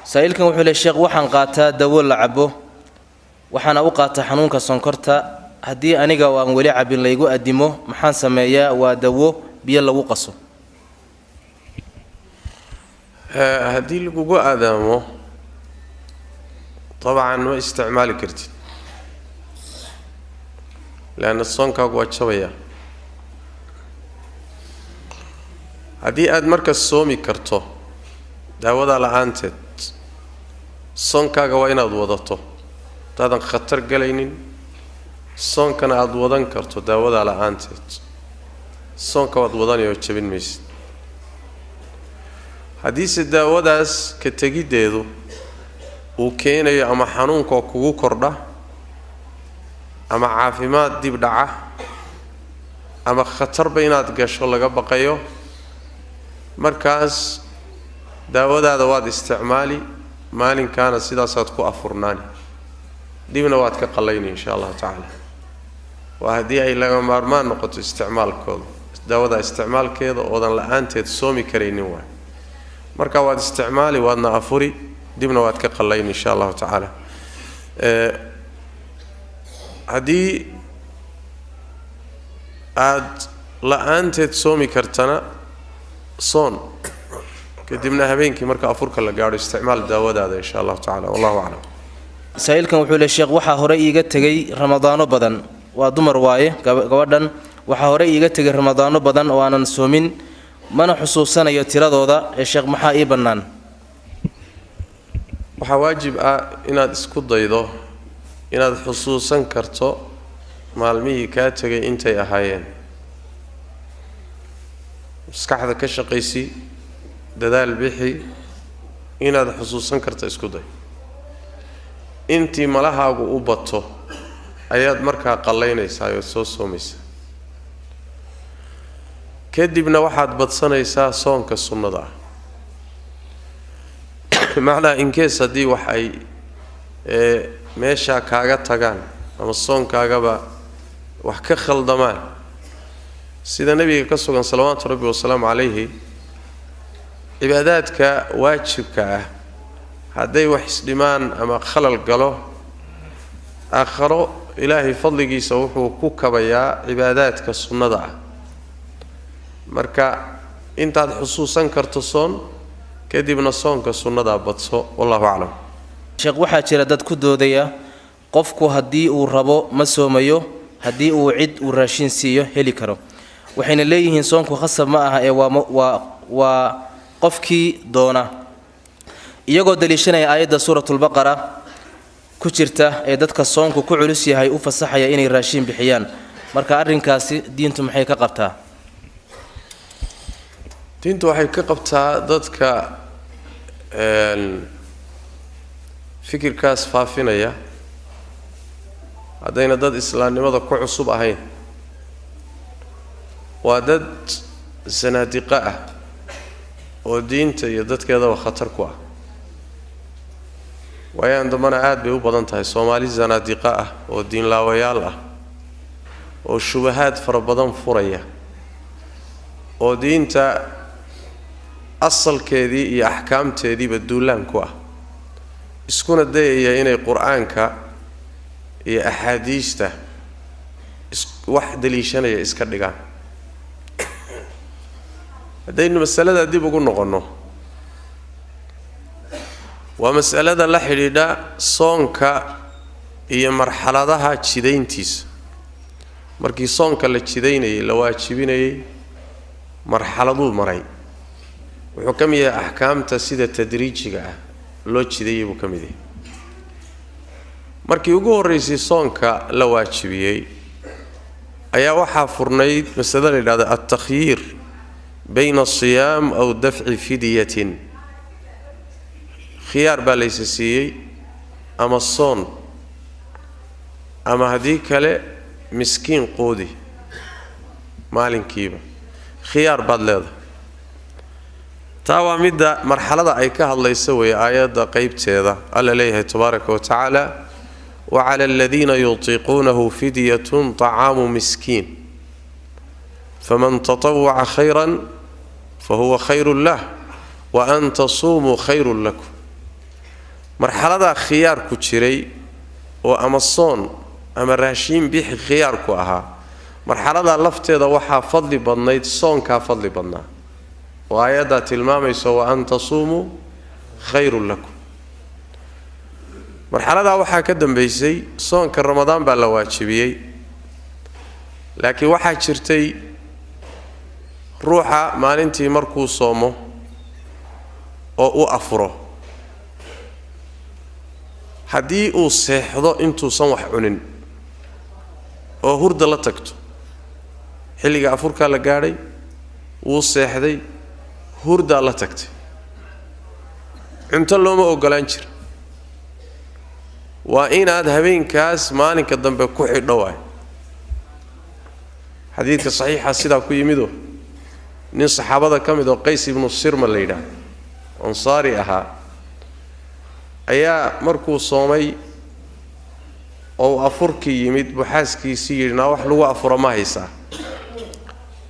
سائلكم وحول الشيخ وحن قاتا دول لعبه وحن أوقات حنونك صنكرتا هدي أنيقا وأن ولي عبين ليقو أدمه محان سمايا ودوه بيلا وقصه هدي لقو أدمه طبعا ما استعمال كرتين لأن الصنكا قوات شوية هدي أد مركز سومي كرتو داودا لعانتت صنكا قوين أد وضطو تادن خطر قلينين صنكا أد وضن كرتو داودا لعانتت صنكا أد وضن يوچبين ميسد حديث داوداس كتجي ديدو وكين يا أما حنون كوكو كرده أما عافيمات دي بدعة أما خطر بينات قشغل لقى بقيو مركز داودا دواد استعمالي مالين كان سيدا صادقو أفرناني دي منوات كقليني إن شاء الله تعالى وهدي أي لغا مارمان نقطة استعمال كود داودا استعمال كيدو وضن لأنت تسومي كريني واحد مركا واد استعمالي وادنا أفوري دي منوات كقليني إن شاء الله تعالى هدي عاد لأنت تسومي كرتنا صون كدمنا هبينك مركا أفورك اللي قاعد استعمال داود هذا إن شاء الله تعالى والله أعلم. سائلكم وحول الشيخ وحا هرئي قد تجي رمضان بدن ودمر وايه قوادن وحا هرئي قد تجي رمضان بدن وأنا نسومين من حصوصنا يترى ذا الشيخ محا بنان. وحا واجب إن اسكت ضيضه إن حصوصا كرتو مالمي كاتجي أنت يا هايين. مسكحة كشقيسي ددال بيحي إن حصوصا كرتو اسكت ضي. أنت ملها وبطو أياد مركا قلينا يسايو سوسوميس. كدبنا واحد بتصنع يسا صون كالسنة دا. معنى إن كيس دي وحي meesha kaaga tagaan ama soonkaaga ba wax ka khaldamaan sida nabiga ka sugan salawaatu rabbi wa salaam alayhi cibaadaadka waajibka ah haday wax isdhimaan ama khalal galo aakhiro ilaahi fadligiisa wuxuu ku kabayaa cibaadaadka sunnada ah marka intaad xusuusan karto soon kadibna soonka sunnada badso wallahu a'lam. sheekh waxa jira dad ku doodaya qofku hadii uu rabo ma soomayo hadii uu cid uu raashin siiyo heli karo waxayna leeyihiin soonku khasab ma aha ee waa qofkii doona iyagoo daliishanaya aayada suuratul baqara ku jirta ee dadka soonku ku culus yahay u fasaxaya inay raashin bixiyaan marka arrinkaasi diintu maxay ka qabtaa diintu waxay ka qabtaa dadka fikir kaas faafinaya hadayna dad islaamnimada ku cusub ahayn waa dad sanaadiqa ah oo diinta iyo dadkeeda khatar ku ah wayaan damana aad bay u badan tahay Soomaali sanaadiqa ah oo diin laawayaal ah oo shubahaad fara badan furaya oo diinta asalkeedii iyo ahkaamteedii baduulaan ku ah iskuna dayaya inay quraanka iyo ahadiista wax daliishanaya iska dhigaan hadaynu masalada dib ugu noqono waa masalada la xiriida soonka iyo marxaladaha jideyntiisa markii soonka la jideynayay la waajibinayay marxaladuu maray wuxuu kamiyay ahkaamta sida tadriijiga ah loo jideeyay buu kamiyay markii ugu horeysay soonka la waajibiyay ayaa waxa furnayd masalada la yiraahdo at-takhyir bayna as-siyam aw daf'i fidyatin khiyaar baa laysa siiyay ama soon ama hadii kale miskiin qoodi maalinkiiba khiyaar baad leedahay تاوى مدة مرحلة أي كهل يسوي آيات قيبتها ألا ليه تبارك وتعالى وعلى الذين يطيقونه فدية طعام مسكين فمن تطوع خيرا فهو خير له وأن تصوموا خير لكم marxalada khiyaar ku jiray oo ama soon ama raashin bixi khiyaar ku ahaa marxalada lafteeda waxa fadli badnayd soonka fadli badnaa oo aayada tilmaamayso wa an tasuumu khayrun lakum marxalada waxa ka dambeysay soonka ramadaan baa la waajibiyay laakiin waxa jirtay ruuxa maalintii markuu soomo oo uu afuro haddii uu seexdo intuusan wax cunin oo hurda la tagto xilliga afurka la gaadhay wuu seexday hurda la tagtay cunto looma ogolaan jir waa inaad habeenkaas maalinka dambe ku xidho waay xadiidka saxiixa sidaa ku yimido nin saxaabada ka mid oo qays ibnu sirma la yidhaahdo ansaari ahaa ayaa markuu soomay oo afurkii yimid buxaaskiisii yidhi naa wax lagu afuro ma haysaa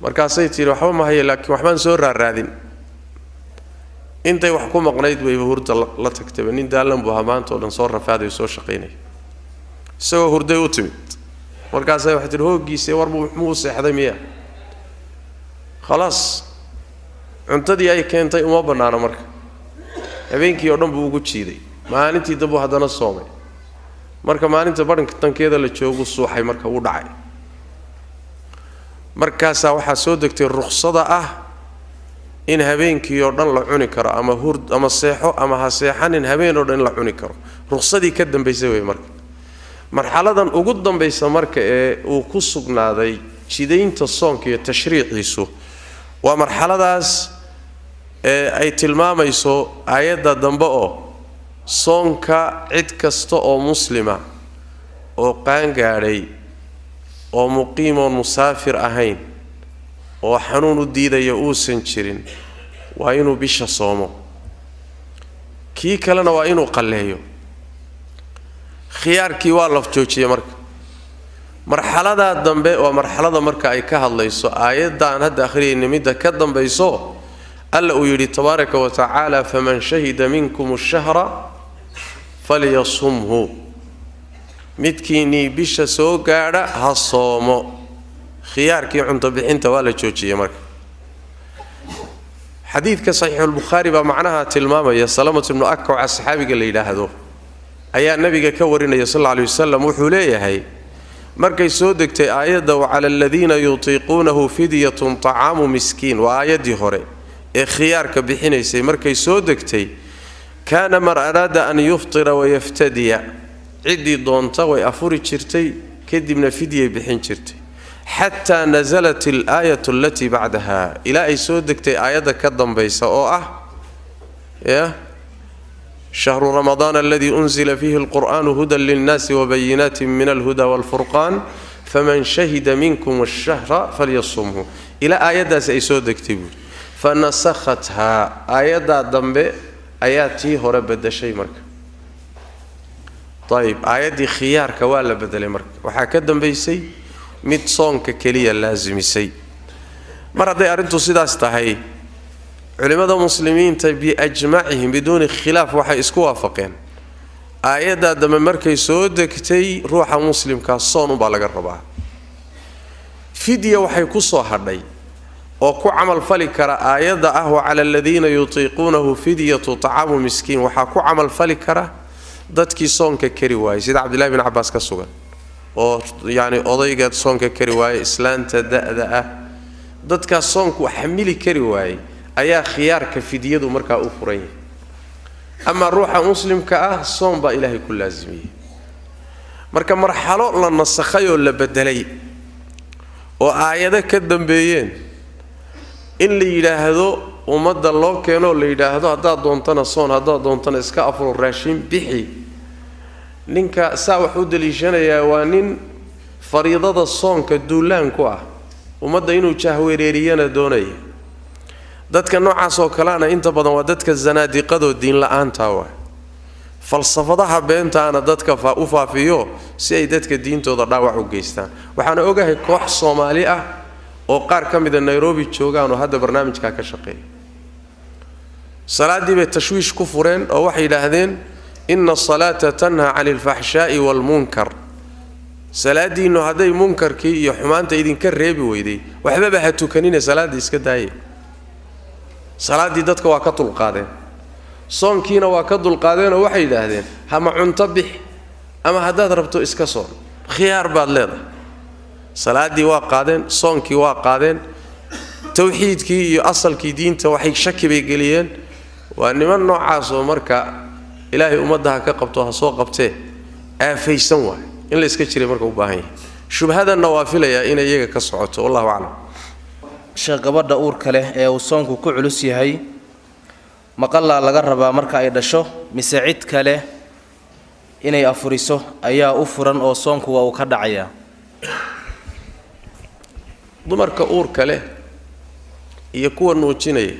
markaasay tihi waxba ma haye laakiin waxbaan soo raaraadin intay wax ku maqnayd wayba hurda la tagtayba nin daalan buu ahaa maanta oo dhan soo rafaaday soo shaqaynaya isagoo hurday u timid markaasay waxay tihi hooggiisii warbu muxuu seexday miya khalaas cuntadii ay keentay uma bannaano marka habeenkii oo dhan buu ugu jiiday maalintii dambu haddana soomay marka maalinta badhantankeeda la joogu suuxay marka uu dhacay markaasaa waxaa soo degtay rukhsada ah in habeenkii oo dhan la cuni karo ama hurd ama seexo ama ha seexanin habeen oo dhan la cuni karo rukhsadii ka dambaysay way marka marxaladan ugu dambaysa marka ee uu ku sugnaaday jidaynta soonka iyo tashriiciisu waa marxaladaas ee ay tilmaamayso aayadda dambe oo soonka cid kasta oo muslima oo qaangaadhay oo muqiimoon musaafir ahayn oo xanuun u diidaya uusan jirin waa inuu bisha soomo kii kalena waa inuu qalleeyo khiyaarkii waa laf joojiyay marka marxalada dambe waa marxalada marka ay ka hadlayso aayaddan hadda akhriyayna midda ka dambayso alla uu yidhi tabaaraka wa tacaala faman shahida minkum ash-shahra falyasumhu midkiinii bisha soo gaadha ha soomo khiyaarkii cunto bixinta waa la joojiyay marka xadiidka saxiixulbukhaari baa macnaha tilmaamaya salamatu ibnu akwac saxaabiga la yidhaahdo ayaa nabiga ka warinaya sal alla alayhi wasalam wuxuu leeyahay markay soo degtay aayadda wacala aladiina yutiiquunahu fidyatun طacaamu miskiin waa aayaddii hore ee khiyaarka bixinaysay markay soo degtay kaana man araada an yuftira wayaftadiya ciddii doonta way afuri jirtay kadibna fidyay bixin jirtay xataa nasalat alaayatu alatii bacdaha ilaa ay soo degtay aayadda ka dambaysa oo ah shahru ramadaan aladii unzila fiihi alqur'aanu hudan lilnaasi wabayinaatin min alhuda waalfurqaan faman shahida minkum ashahra falyasumhu ilaa aayaddaasi ay soo degtay buuri fanasakhathaa aayaddaa dambe ayaa tii hore bedeshay marka ayib aayaddii khiyaarka waa la bedelay marka waxaa ka dambaysay mid soonka keliya laasimisay mar hadday arrintu sidaas tahay culimmada muslimiinta biajmacihim biduuni khilaaf waxay isku waafaqeen aayaddaa dambe markay soo degtay ruuxa muslimkaa soon unbaa laga rabaa fidya waxay ku soo hadhay oo ku camal fali kara aayadda ah wacala aladiina yutiiquunahu fidyatu طacaamu miskiin waxaa ku camal fali kara dadkii soonka kari waayey sida cabdillahi bin cabbaas ka sugan oo yacni odayga soonka kari waayey islaanta da'da ah dadkaas soonku xamili kari waayey ayaa khiyaarka fidyadu markaa u furan yahay ama ruuxa muslimka ah soon baa ilaahay ku laasimiyey marka marxalo la nasakhay oo la bedelay oo aayado ka dambeeyeen in la yidhaahdo ummadda loo keeno la yidhaahdo haddaad doontana soon haddaad doontana iska afuro raashin bixi ninka saa wax u daliishanayaa waa nin fariidada soonka duulaan ku ah ummadda inuu jahwereeriyana doonaya dadka noocaas oo kalena inta badan waa dadka zanaadiqadoo diin la-aantaa waa falsafadaha beentaana dadka u faafiyo si ay dadka diintooda dhaawac u geystaan waxaana ogahay koox soomaali ah oo qaar ka mida nairobi joogaan oo hadda barnaamijkaa ka shaqeeya salaaddii bay tashwiish ku fureen oo waxay yidhaahdeen ina asalaata tanhaa cani alfaxshaa'i waalmunkar salaadiinnu hadday munkarkii iyo xumaanta idinka reebi weyday waxbaba ha tukanine salaaddii iska daaye. salaaddii dadka waa ka dulqaadeen, soonkiina waa ka dulqaadeenoo waxay yidhaahdeen hama cunto bix ama haddaad rabto iska soon, khiyaar baad leedahay. salaaddii waa qaadeen, soonkii waa qaadeen, tawxiidkii iyo asalkii diinta waxay shaki bay geliyeen. waa niman noocaasoo marka ilaahay ummadda ha ka qabto ha soo qabtee aafaysan waay in la iska jiray marka u baahan yahay. shubhadanna waa filayaa inay iyaga ka socoto, wallahu aclam. sheekh, gabadha uurka leh ee uu soonku ku culus yahay maqallaa laga rabaa marka ay dhasho mise cid kale inay afuriso ayaa u furan oo soonku waa uu ka dhacayaa? dumarka uurka leh iyo kuwa nuujinaya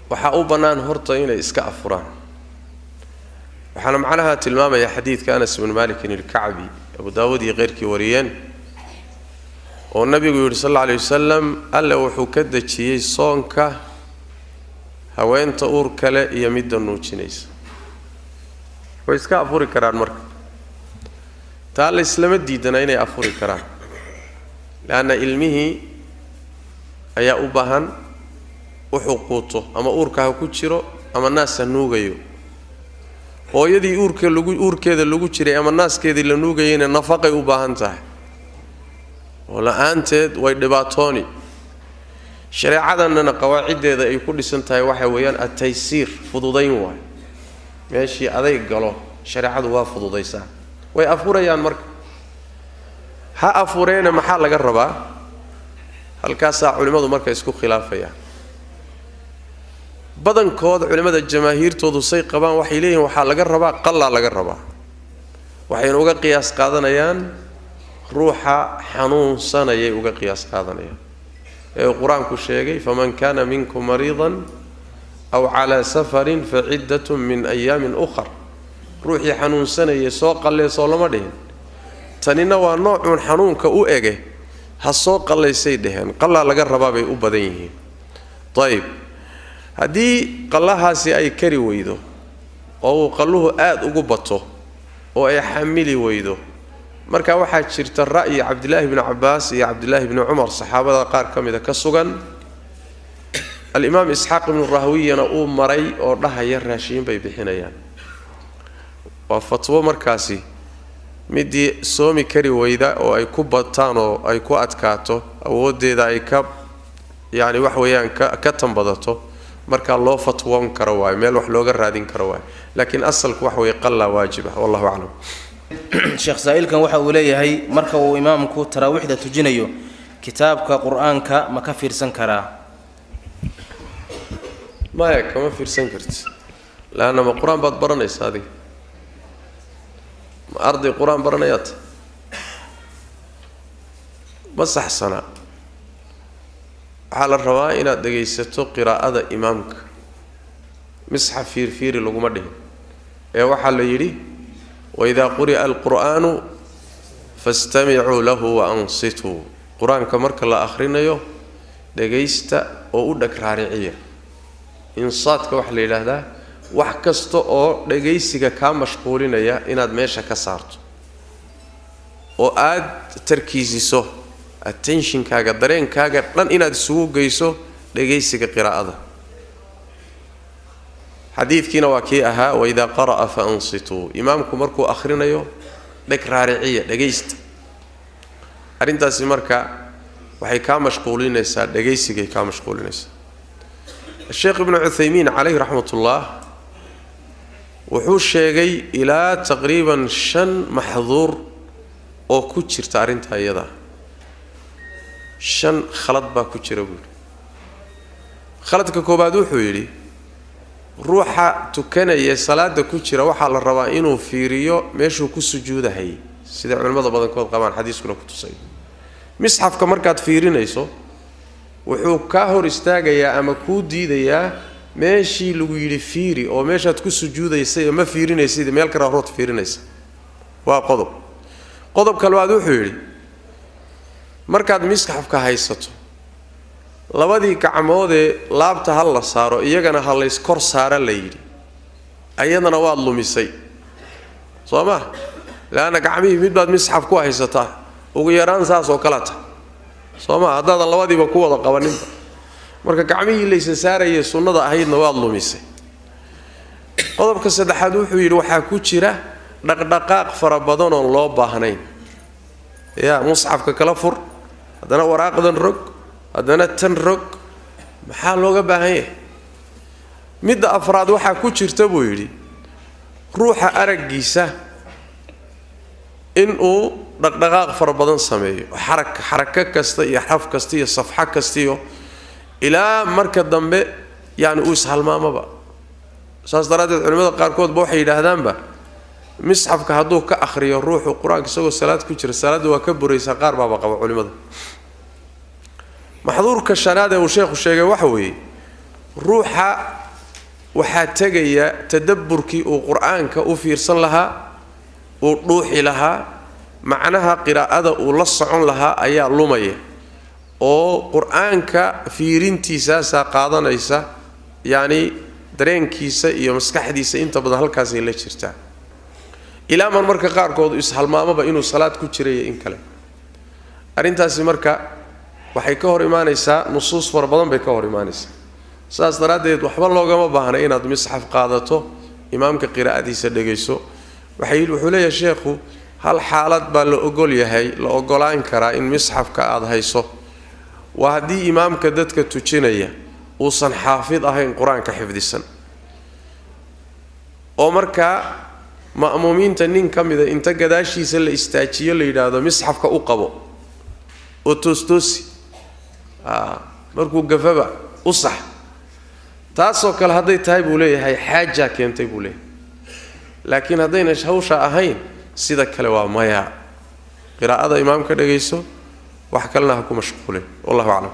waxaa u bannaan horta inay iska afuraan. waxaana macnaha tilmaamaya xadiidka Anas ibn Malik al-Kacbi Abu Daawud iyo qeyrkii wariyeen oo nabigu yidhi sallallahu alayhi wasallam alla wuxuu ka dejiyey soonka haweenta uurka leh iyo midda nuujinaysa. way iska afuri karaan marka. taa la islama diidana inay afuri karaan, laanna ilmihii ayaa u baahan wuxuu quuto, ama uurka ha ku jiro ama naas ha nuugayo. hooyadii uurkeeda lagu jiray ama naaskeedii la nuugayayna nafaqay u baahan tahay, oo la'aanteed way dhibaatooni. shareecadannana qawaaciddeeda ay ku dhisan tahay waxa weeyaan at-taysiir, fududayn waay. meeshii adayg galo shareecadu waa fududaysaa. way afurayaan marka. ha afureena maxaa laga rabaa? halkaasaa culimmadu marka isku khilaafayaan. badankooda culimmada jamaahiirtoodu say qabaan waxay leeyihiin waxaa laga rabaa qallaa laga rabaa. waxayna uga qiyaas qaadanayaan ruuxa xanuunsanayay uga qiyaas qaadanayaan ee qur-aanku sheegay faman kaana minkum mariidan aw calaa safarin faciddatun min ayaamin ukhar. ruuxii xanuunsanayay soo qalleysoo lama dhihin. tanina waa noocuun xanuunka u ege ha soo qallaysay dheheen. qallaa laga rabaa bay u badan yihiin. ayib, haddii qallahaasi ay kari weydo oo uu qalluhu aad ugu bato oo ay xamili weydo, marka waxaa jirta ra'yi cabdillaahi bni cabbaas iyo cabdillaahi bni cumar saxaabada qaar ka mida ka sugan. alimaam isxaaq ibnu rahwiyana uu maray oo dhahaya raashiin bay bixinayaan. waa fatwo markaasi midii soomi kari weyda oo ay ku bataan oo ay ku adkaato awooddeeda ay ka yani wax weeyaan ka tanbadato, marka loo fatwoon karo waayo, meel wax looga raadin karo waayo. laakiin asalku wax weeye qallaa waajib ah, wallahu aclam. sheekh saa'ilkan waxa uu leeyahay marka uu imaamku taraawiixda tujinayo kitaabka qur-aanka ma ka fiirsan karaa? maya, kama fiirsan karti. laanna ma qur-aan baad baranaysa adiga? ma arday qur-aan baranayaad? ma saxsana. waxaa la rabaa inaad dhegaysato qiraa'ada imaamka. misxaf fiirfiiri laguma dhihin, ee waxaa la yidhi waidaa quri'a alqur'aanu fastamicuu lahu wa ansituu. qur-aanka marka la akhrinayo dhegaysta oo u dheg raariciya. insaadka waxaa la yidhaahdaa wax kasta oo dhegaysiga kaa mashquulinaya inaad meesha ka saarto oo aad tarkiisiso attentionkaaga, dareenkaaga dhan inaad isugu geyso dhegaysiga qiraa'ada. xadiidkiina waa kii ahaa waidaa qara'a fa ansituu. imaamku markuu akhrinayo dheg raariciya, dhegaysta. arrintaasi marka waxay kaa mashquulinaysaa, dhegaysigay kaa mashquulinaysaa. sheekh ibnu cuthaymiin calayhi raxmatullah wuxuu sheegay ilaa taqriiban 5 maxduur oo ku jirta arrintaa iyada. 5 khalad baa ku jira buuri. khaladka koobaad wuxuu yidhi ruuxa tukanaya salaada ku jira waxaa la rabaa inuu fiiriyo meeshuu ku sujuudahay, sida culimmada badankood qabaan, xadiiskuna ku tusay. misxafka markaad fiirinayso wuxuu kaa hor istaagayaa ama kuu diidayaa meeshii lagu yidhi fiiri, oo meeshaad ku sujuudaysay ma fiirinaysid, meel kale rood fiirinaysa. waa qodob. qodobka labaad wuxuu yidhi markaad misxafka haysato labadii gacmoodee laabta ha la saaro, iyagana ha layskor saara la yidhi. ayadana waad lumisay soo ma laana gacmihii mid baad misxaf ku haysataa ugu yaraan saas oo kala ta soo ma haddaadan labadiiba ku wada qabaninba marka gacmihii laysa saarayay sunnada ahaydna waad lumisay qodobka saddexaad wuxuu yidhi waxaa ku jira dhaqdhaqaaq fara badan oo loo baahnayn yaa musxafka kala fur haddana waraaqdan rog haddana tan rog maxaa looga baahan yahay midda afraad waxaa ku jirta buu yidhi ruuxa araggiisa inuu dhaqdhaqaaq fara badan sameeyo xarako kasta iyo xaraf kasta iyo safxo kasta iyo ilaa marka dambe yani uu ishalmaamaba saas daraaddeed culimmada qaarkoodba waxay yidhaahdaanba misxafka hadduu ka akhriyo ruuxu qur-aanka isagoo salaad ku jira salaadda waa ka buraysaa qaar baaba qaba culimmada maxduurka shanaad ee uu sheekhu sheegay waxa weeye ruuxa waxaa tegaya tadabburkii uu qur-aanka u fiirsan lahaa uu dhuuxi lahaa macnaha qiraa'ada uu la socon lahaa ayaa lumaya oo qur-aanka fiirintiisaasaa qaadanaysa yacni dareenkiisa iyo maskaxdiisa inta badan halkaasay la jirtaa ilaa marka qaarkood ishalmaamaba inuu salaad ku jiray in kale arrintaasi marka waxay ka hor imaanaysaa nusuus fara badan bay ka hor imaanaysaa saas daraaddeed waxba loogama baahna inaad misxaf qaadato imaamka qiraa'adiisa dhegayso wuxuu leeyahay sheekhu hal xaalad baa la ogolaan karaa in misxafka aad hayso waa haddii imaamka dadka tujinaya uusan xaafid ahayn qur-aanka xifdisan oo markaa ma'muumiinta nin ka mida inta gadaashiisa la istaajiyo la yidhaahdo misxafka u qabo oo toostoosi markuu gafaba u sax taasoo kale hadday tahay buu leeyahay xaajaa keentay buu leeyahay laakiin haddayna hawsha ahayn sida kale waa maya qiraa'ada imaamka dhagayso wax kalena ha ku mashquulin wallahu aclam